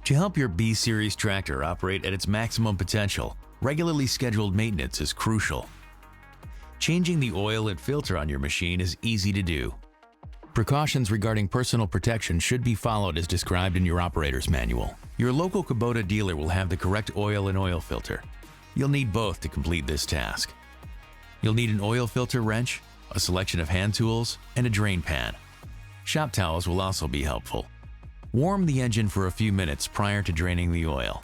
To help your B-Series tractor operate at its maximum potential, regularly scheduled maintenance is crucial. Changing the oil and filter on your machine is easy to do. Precautions regarding personal protection should be followed as described in your operator's manual. Your local Kubota dealer will have the correct oil and oil filter. You'll need both to complete this task. You'll need an oil filter wrench, a selection of hand tools, and a drain pan. Shop towels will also be helpful. Warm the engine for a few minutes prior to draining the oil.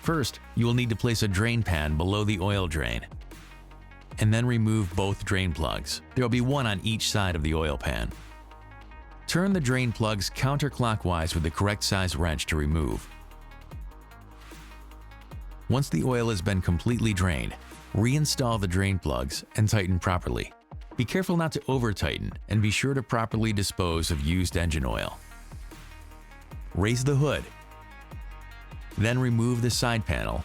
First, you will need to place a drain pan below the oil drain, and then remove both drain plugs. There will be one on each side of the oil pan. Turn the drain plugs counterclockwise with the correct size wrench to remove. Once the oil has been completely drained, reinstall the drain plugs and tighten properly. Be careful not to over-tighten and be sure to properly dispose of used engine oil. Raise the hood. Then remove the side panel.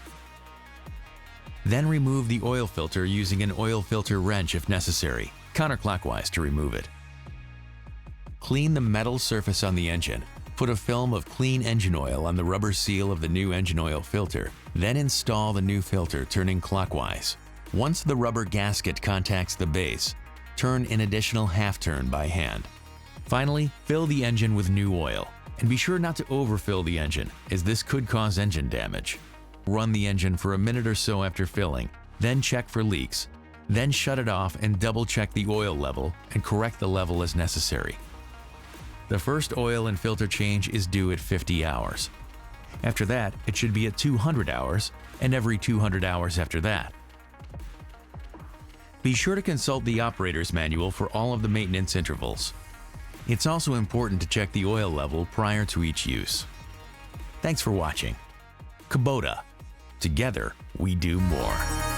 Then remove the oil filter using an oil filter wrench if necessary, counterclockwise to remove it. Clean the metal surface on the engine. Put a film of clean engine oil on the rubber seal of the new engine oil filter. Then install the new filter turning clockwise. Once the rubber gasket contacts the base, turn an additional half turn by hand. Finally, fill the engine with new oil. And be sure not to overfill the engine, as this could cause engine damage. Run the engine for a minute or so after filling, then check for leaks. Then shut it off and double-check the oil level and correct the level as necessary. The first oil and filter change is due at 50 hours. After that, it should be at 200 hours, and every 200 hours after that. Be sure to consult the operator's manual for all of the maintenance intervals. It's also important to check the oil level prior to each use. Thanks for watching. Kubota. Together, we do more.